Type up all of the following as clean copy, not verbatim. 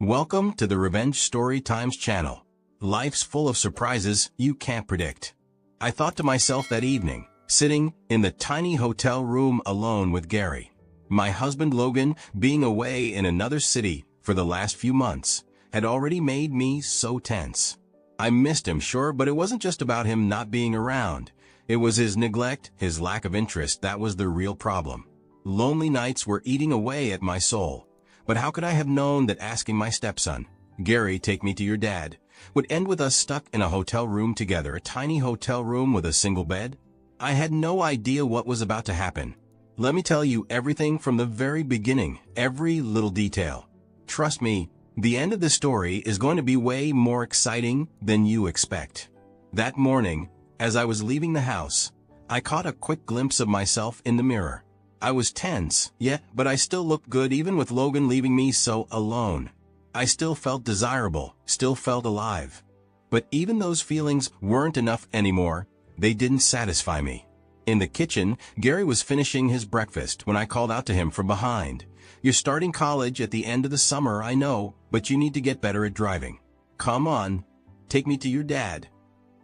Welcome to the Revenge Story Times channel. Life's full of surprises you can't predict. I thought to myself that evening, sitting in the tiny hotel room alone with Gary. My husband Logan, being away in another city for the last few months, had already made me so tense. I missed him, sure, but it wasn't just about him not being around. It was his neglect, his lack of interest, that was the real problem. Lonely nights were eating away at my soul. But how could I have known that asking my stepson, "Gary, take me to your dad," would end with us stuck in a hotel room together, a tiny hotel room with a single bed? I had no idea what was about to happen. Let me tell you everything from the very beginning, every little detail. Trust me, the end of the story is going to be way more exciting than you expect. That morning, as I was leaving the house, I caught a quick glimpse of myself in the mirror. I was tense, yeah, but I still looked good even with Logan leaving me so alone. I still felt desirable, still felt alive. But even those feelings weren't enough anymore. They didn't satisfy me. In the kitchen, Gary was finishing his breakfast when I called out to him from behind. "You're starting college at the end of the summer, I know, but you need to get better at driving. Come on, take me to your dad."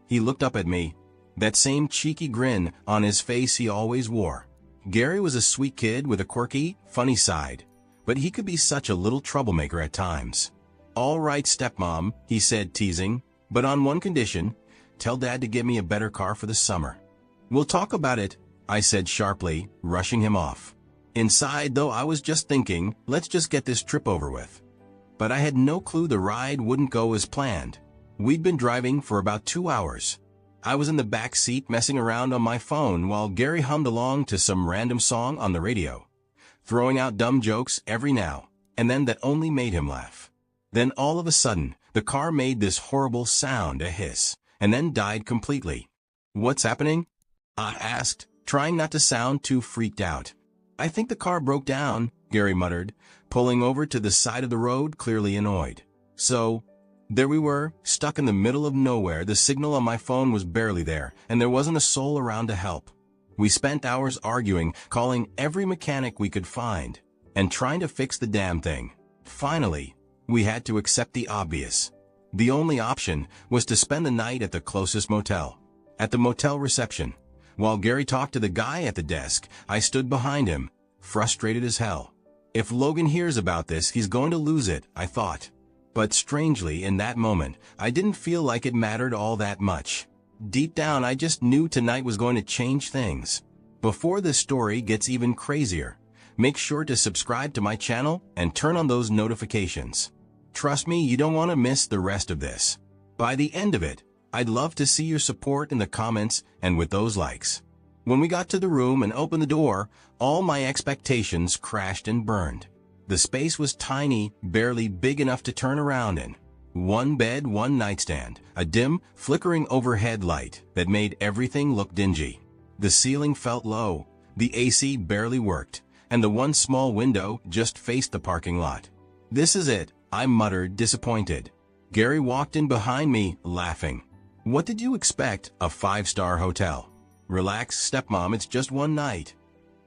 He looked up at me, that same cheeky grin on his face he always wore. Gary was a sweet kid with a quirky, funny side, but he could be such a little troublemaker at times. "All right, stepmom," he said, teasing, "but on one condition, tell Dad to get me a better car for the summer." "We'll talk about it," I said sharply, rushing him off. Inside, though, I was just thinking, let's just get this trip over with. But I had no clue the ride wouldn't go as planned. We'd been driving for about 2 hours. I was in the back seat messing around on my phone while Gary hummed along to some random song on the radio, throwing out dumb jokes every now and then that only made him laugh. Then all of a sudden, the car made this horrible sound, a hiss, and then died completely. "What's happening?" I asked, trying not to sound too freaked out. "I think the car broke down," Gary muttered, pulling over to the side of the road, clearly annoyed. So, there we were, stuck in the middle of nowhere. The signal on my phone was barely there, and there wasn't a soul around to help. We spent hours arguing, calling every mechanic we could find, and trying to fix the damn thing. Finally, we had to accept the obvious. The only option was to spend the night at the closest motel. At the motel reception, while Gary talked to the guy at the desk, I stood behind him, frustrated as hell. If Logan hears about this, he's going to lose it, I thought. But strangely, in that moment, I didn't feel like it mattered all that much. Deep down, I just knew tonight was going to change things. Before this story gets even crazier, make sure to subscribe to my channel and turn on those notifications. Trust me, you don't want to miss the rest of this. By the end of it, I'd love to see your support in the comments and with those likes. When we got to the room and opened the door, all my expectations crashed and burned. The space was tiny, barely big enough to turn around in. One bed, one nightstand, a dim, flickering overhead light that made everything look dingy. The ceiling felt low, the AC barely worked, and the one small window just faced the parking lot. "This is it," I muttered, disappointed. Gary walked in behind me, laughing. "What did you expect? A 5-star hotel? Relax, stepmom, it's just one night."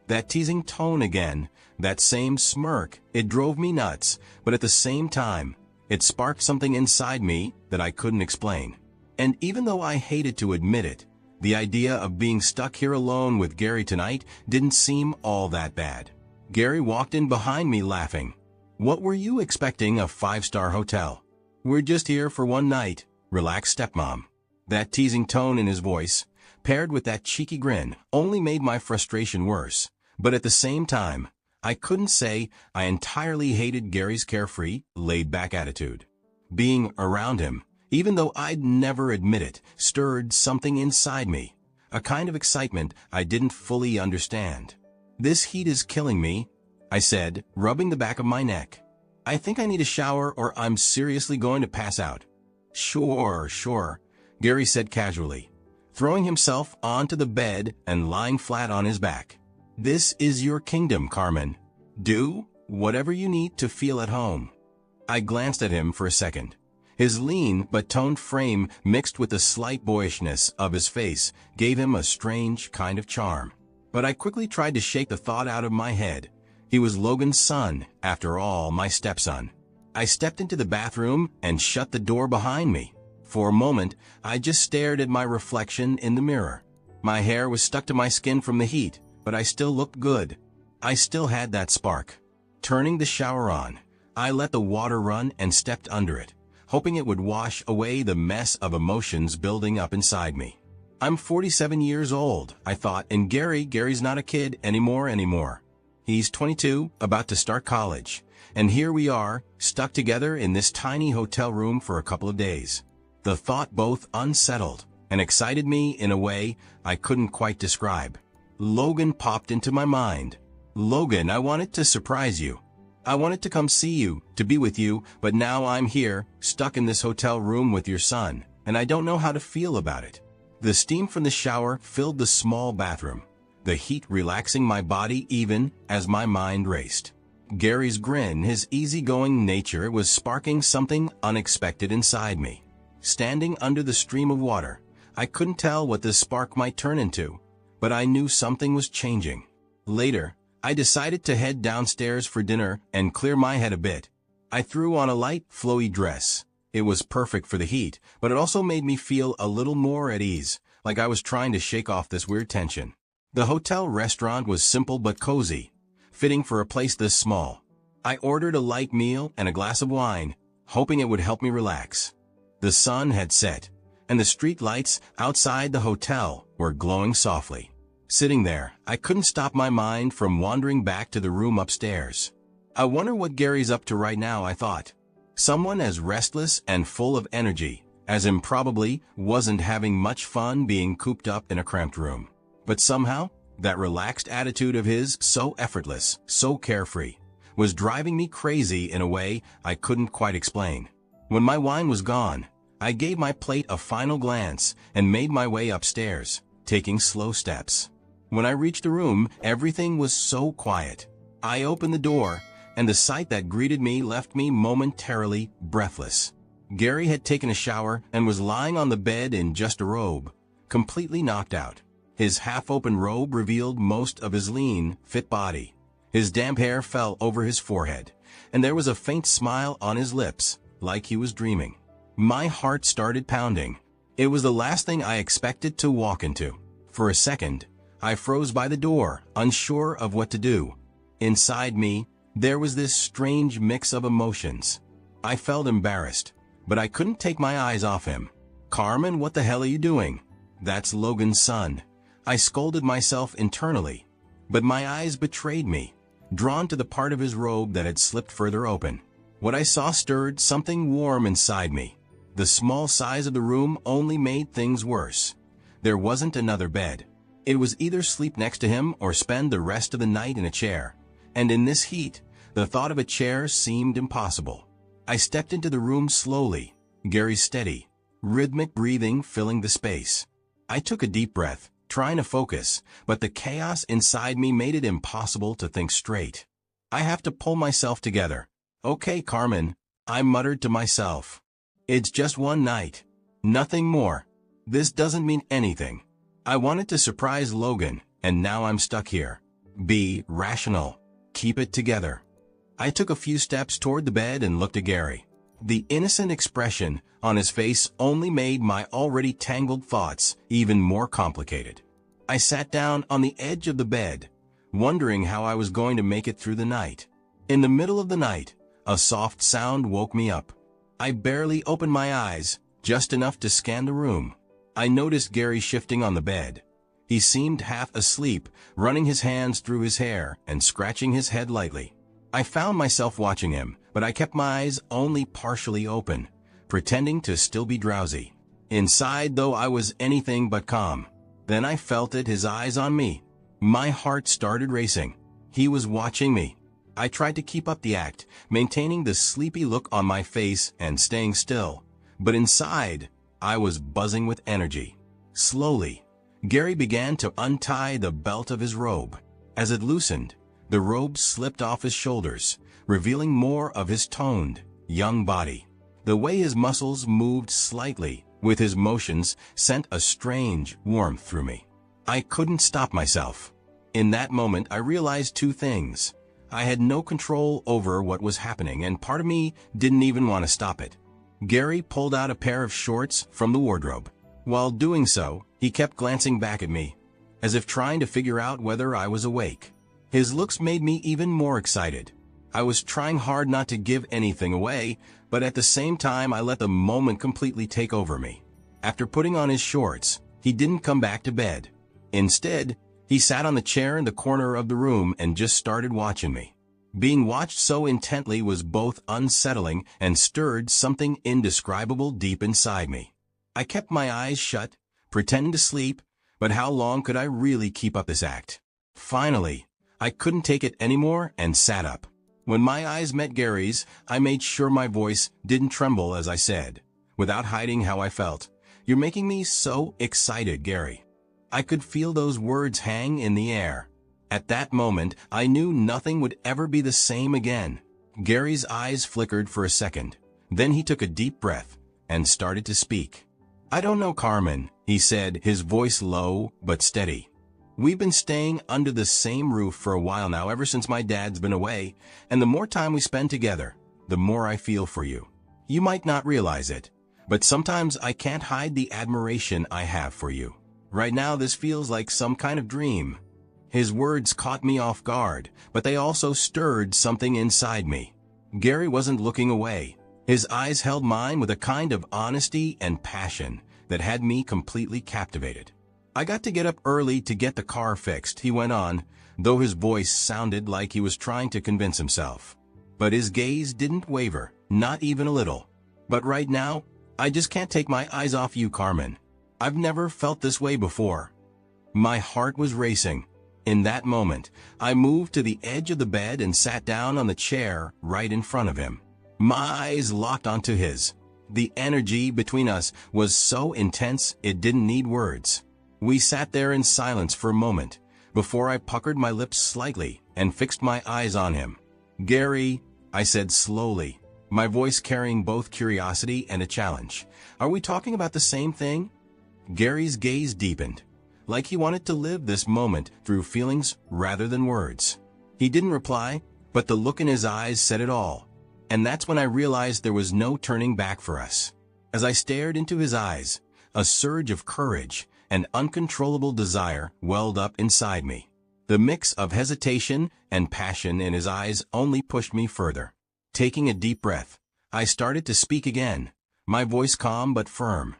That teasing tone again, that same smirk, it drove me nuts, but at the same time, it sparked something inside me that I couldn't explain. And even though I hated to admit it, the idea of being stuck here alone with Gary tonight didn't seem all that bad. Gary walked in behind me laughing. "What were you expecting, a 5-star hotel? We're just here for one night. Relax, stepmom." That teasing tone in his voice, paired with that cheeky grin, only made my frustration worse. But at the same time, I couldn't say I entirely hated Gary's carefree, laid-back attitude. Being around him, even though I'd never admit it, stirred something inside me, a kind of excitement I didn't fully understand. "This heat is killing me," I said, rubbing the back of my neck. "I think I need a shower or I'm seriously going to pass out." Sure, Gary said casually, throwing himself onto the bed and lying flat on his back. "This is your kingdom, Carmen. Do whatever you need to feel at home." I glanced at him for a second. His lean but toned frame mixed with the slight boyishness of his face gave him a strange kind of charm. But I quickly tried to shake the thought out of my head. He was Logan's son, after all, my stepson. I stepped into the bathroom and shut the door behind me. For a moment, I just stared at my reflection in the mirror. My hair was stuck to my skin from the heat, but I still looked good. I still had that spark. Turning the shower on, I let the water run and stepped under it, hoping it would wash away the mess of emotions building up inside me. I'm 47 years old, I thought, and Gary's not a kid anymore. He's 22, about to start college, and here we are, stuck together in this tiny hotel room for a couple of days. The thought both unsettled and excited me in a way I couldn't quite describe. Logan popped into my mind. Logan, I wanted to surprise you. I wanted to come see you, to be with you, but now I'm here, stuck in this hotel room with your son, and I don't know how to feel about it. The steam from the shower filled the small bathroom, the heat relaxing my body even as my mind raced. Gary's grin, his easygoing nature, was sparking something unexpected inside me. Standing under the stream of water, I couldn't tell what this spark might turn into, but I knew something was changing. Later, I decided to head downstairs for dinner and clear my head a bit. I threw on a light, flowy dress. It was perfect for the heat, but it also made me feel a little more at ease, like I was trying to shake off this weird tension. The hotel restaurant was simple but cozy, fitting for a place this small. I ordered a light meal and a glass of wine, hoping it would help me relax. The sun had set, and the street lights outside the hotel were glowing softly. Sitting there, I couldn't stop my mind from wandering back to the room upstairs. I wonder what Gary's up to right now, I thought. Someone as restless and full of energy as him probably wasn't having much fun being cooped up in a cramped room. But somehow, that relaxed attitude of his, so effortless, so carefree, was driving me crazy in a way I couldn't quite explain. When my wine was gone, I gave my plate a final glance and made my way upstairs, taking slow steps. When I reached the room, everything was so quiet. I opened the door, and the sight that greeted me left me momentarily breathless. Gary had taken a shower and was lying on the bed in just a robe, completely knocked out. His half-open robe revealed most of his lean, fit body. His damp hair fell over his forehead, and there was a faint smile on his lips, like he was dreaming. My heart started pounding. It was the last thing I expected to walk into. For a second, I froze by the door, unsure of what to do. Inside me, there was this strange mix of emotions. I felt embarrassed, but I couldn't take my eyes off him. "Carmen, what the hell are you doing? That's Logan's son." I scolded myself internally, but my eyes betrayed me, drawn to the part of his robe that had slipped further open. What I saw stirred something warm inside me. The small size of the room only made things worse. There wasn't another bed. It was either sleep next to him or spend the rest of the night in a chair. And in this heat, the thought of a chair seemed impossible. I stepped into the room slowly, Gary's steady, rhythmic breathing filling the space. I took a deep breath, trying to focus, but the chaos inside me made it impossible to think straight. I have to pull myself together. "Okay, Carmen," I muttered to myself. "It's just one night. Nothing more. This doesn't mean anything. I wanted to surprise Logan, and now I'm stuck here. Be rational. Keep it together." I took a few steps toward the bed and looked at Gary. The innocent expression on his face only made my already tangled thoughts even more complicated. I sat down on the edge of the bed, wondering how I was going to make it through the night. In the middle of the night, a soft sound woke me up. I barely opened my eyes, just enough to scan the room. I noticed Gary shifting on the bed. He seemed half asleep, running his hands through his hair and scratching his head lightly. I found myself watching him, but I kept my eyes only partially open, pretending to still be drowsy. Inside, though, I was anything but calm. Then I felt it, his eyes on me. My heart started racing. He was watching me. I tried to keep up the act, maintaining the sleepy look on my face and staying still. But inside, I was buzzing with energy. Slowly, Gary began to untie the belt of his robe. As it loosened, the robe slipped off his shoulders, revealing more of his toned, young body. The way his muscles moved slightly with his motions sent a strange warmth through me. I couldn't stop myself. In that moment, I realized two things. I had no control over what was happening, and part of me didn't even want to stop it. Gary pulled out a pair of shorts from the wardrobe. While doing so, he kept glancing back at me, as if trying to figure out whether I was awake. His looks made me even more excited. I was trying hard not to give anything away, but at the same time I let the moment completely take over me. After putting on his shorts, he didn't come back to bed. Instead, he sat on the chair in the corner of the room and just started watching me. Being watched so intently was both unsettling and stirred something indescribable deep inside me. I kept my eyes shut, pretending to sleep, but how long could I really keep up this act? Finally, I couldn't take it anymore and sat up. When my eyes met Gary's, I made sure my voice didn't tremble as I said, without hiding how I felt, "You're making me so excited, Gary." I could feel those words hang in the air. At that moment, I knew nothing would ever be the same again. Gary's eyes flickered for a second. Then he took a deep breath and started to speak. "I don't know, Carmen," he said, his voice low but steady. "We've been staying under the same roof for a while now, ever since my dad's been away, and the more time we spend together, the more I feel for you. You might not realize it, but sometimes I can't hide the admiration I have for you. Right now this feels like some kind of dream." His words caught me off guard, but they also stirred something inside me. Gary wasn't looking away. His eyes held mine with a kind of honesty and passion that had me completely captivated. "I got to get up early to get the car fixed," he went on, though his voice sounded like he was trying to convince himself. But his gaze didn't waver, not even a little. "But right now, I just can't take my eyes off you, Carmen. I've never felt this way before." My heart was racing. In that moment, I moved to the edge of the bed and sat down on the chair right in front of him. My eyes locked onto his. The energy between us was so intense it didn't need words. We sat there in silence for a moment, before I puckered my lips slightly and fixed my eyes on him. "Gary," I said slowly, my voice carrying both curiosity and a challenge, "are we talking about the same thing?" Gary's gaze deepened, like he wanted to live this moment through feelings rather than words. He didn't reply, but the look in his eyes said it all. And that's when I realized there was no turning back for us. As I stared into his eyes, a surge of courage and uncontrollable desire welled up inside me. The mix of hesitation and passion in his eyes only pushed me further. Taking a deep breath, I started to speak again, my voice calm but firm.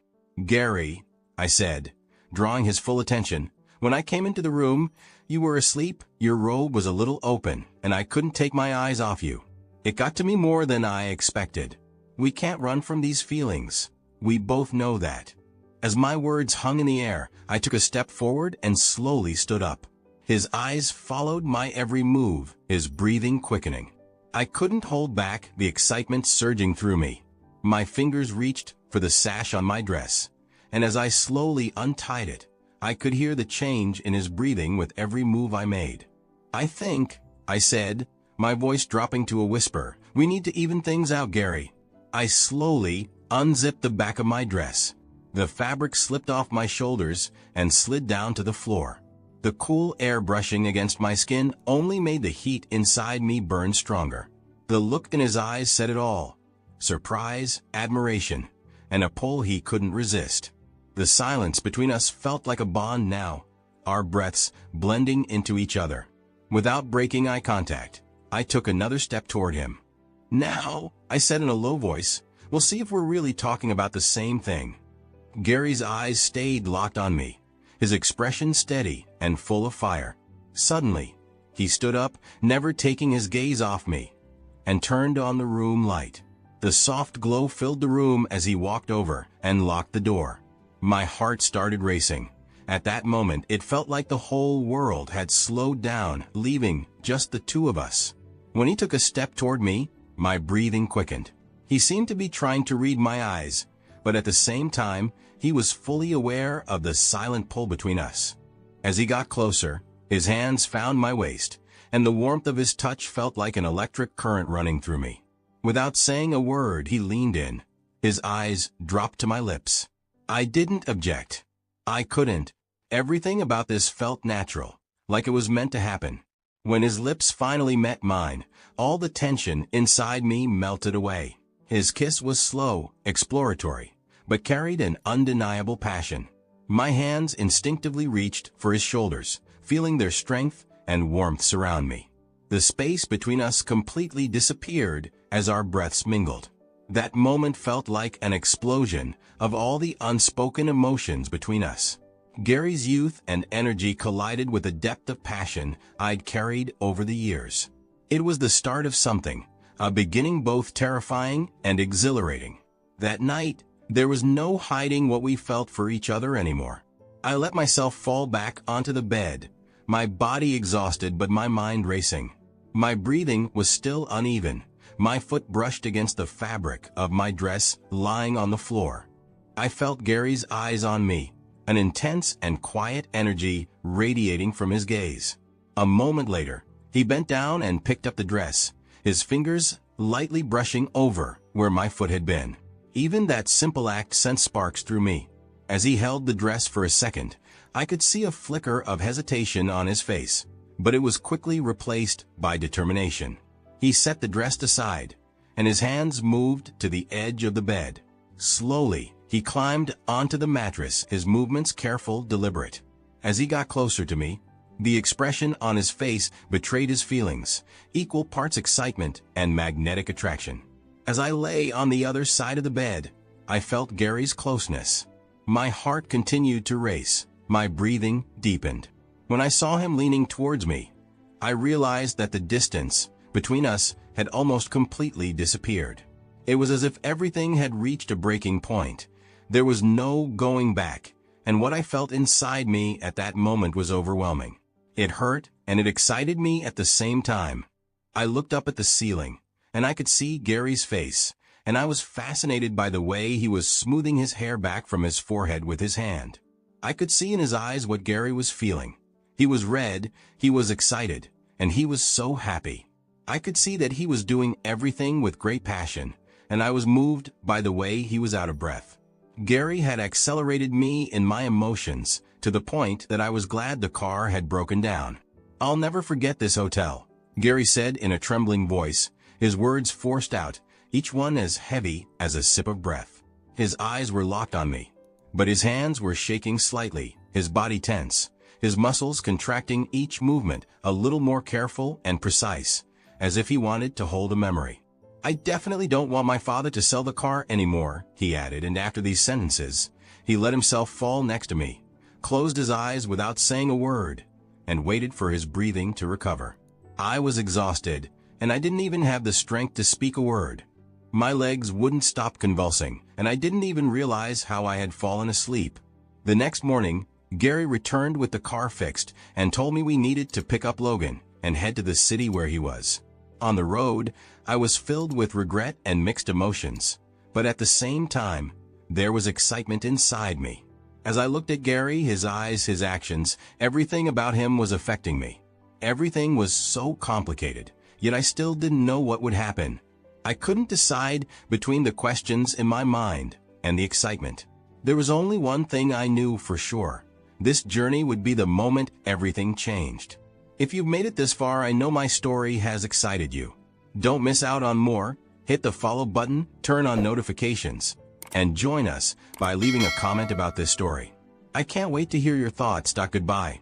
"Gary," I said, drawing his full attention, "when I came into the room, you were asleep, your robe was a little open, and I couldn't take my eyes off you. It got to me more than I expected. We can't run from these feelings. We both know that." As my words hung in the air, I took a step forward and slowly stood up. His eyes followed my every move, his breathing quickening. I couldn't hold back the excitement surging through me. My fingers reached for the sash on my dress, and as I slowly untied it, I could hear the change in his breathing with every move I made. "I think," I said, my voice dropping to a whisper, "we need to even things out, Gary." I slowly unzipped the back of my dress. The fabric slipped off my shoulders and slid down to the floor. The cool air brushing against my skin only made the heat inside me burn stronger. The look in his eyes said it all: surprise, admiration, and a pull he couldn't resist. The silence between us felt like a bond now, our breaths blending into each other. Without breaking eye contact, I took another step toward him. "Now," I said in a low voice, "we'll see if we're really talking about the same thing." Gary's eyes stayed locked on me, his expression steady and full of fire. Suddenly, he stood up, never taking his gaze off me, and turned on the room light. The soft glow filled the room as he walked over and locked the door. My heart started racing. At that moment, it felt like the whole world had slowed down, leaving just the two of us. When he took a step toward me, my breathing quickened. He seemed to be trying to read my eyes, but at the same time, he was fully aware of the silent pull between us. As he got closer, his hands found my waist, and the warmth of his touch felt like an electric current running through me. Without saying a word, he leaned in. His eyes dropped to my lips. I didn't object. I couldn't. Everything about this felt natural, like it was meant to happen. When his lips finally met mine, all the tension inside me melted away. His kiss was slow, exploratory, but carried an undeniable passion. My hands instinctively reached for his shoulders, feeling their strength and warmth surround me. The space between us completely disappeared as our breaths mingled. That moment felt like an explosion of all the unspoken emotions between us. Gary's youth and energy collided with a depth of passion I'd carried over the years. It was the start of something, a beginning both terrifying and exhilarating. That night, there was no hiding what we felt for each other anymore. I let myself fall back onto the bed, my body exhausted but my mind racing. My breathing was still uneven. My foot brushed against the fabric of my dress lying on the floor. I felt Gary's eyes on me, an intense and quiet energy radiating from his gaze. A moment later, he bent down and picked up the dress, his fingers lightly brushing over where my foot had been. Even that simple act sent sparks through me. As he held the dress for a second, I could see a flicker of hesitation on his face, but it was quickly replaced by determination. He set the dress aside, and his hands moved to the edge of the bed. Slowly, he climbed onto the mattress, his movements careful, deliberate. As he got closer to me, the expression on his face betrayed his feelings, equal parts excitement and magnetic attraction. As I lay on the other side of the bed, I felt Gary's closeness. My heart continued to race, my breathing deepened. When I saw him leaning towards me, I realized that the distance between us had almost completely disappeared. It was as if everything had reached a breaking point. There was no going back, and what I felt inside me at that moment was overwhelming. It hurt and it excited me at the same time. I looked up at the ceiling, and I could see Gary's face, and I was fascinated by the way he was smoothing his hair back from his forehead with his hand. I could see in his eyes what Gary was feeling. He was red, he was excited, and he was so happy. I could see that he was doing everything with great passion, and I was moved by the way he was out of breath. Gary had accelerated me in my emotions to the point that I was glad the car had broken down. "I'll never forget this hotel," Gary said in a trembling voice, his words forced out, each one as heavy as a sip of breath. His eyes were locked on me, but his hands were shaking slightly, his body tense, his muscles contracting, each movement a little more careful and precise, as if he wanted to hold a memory. "I definitely don't want my father to sell the car anymore," he added, and after these sentences, he let himself fall next to me, closed his eyes without saying a word, and waited for his breathing to recover. I was exhausted, and I didn't even have the strength to speak a word. My legs wouldn't stop convulsing, and I didn't even realize how I had fallen asleep. The next morning, Gary returned with the car fixed and told me we needed to pick up Logan and head to the city where he was. On the road, I was filled with regret and mixed emotions, but at the same time, there was excitement inside me. As I looked at Gary, his eyes, his actions, everything about him was affecting me. Everything was so complicated, yet I still didn't know what would happen. I couldn't decide between the questions in my mind and the excitement. There was only one thing I knew for sure. This journey would be the moment everything changed. If you've made it this far, I know my story has excited you. Don't miss out on more. Hit the follow button, turn on notifications, and join us by leaving a comment about this story. I can't wait to hear your thoughts. Goodbye.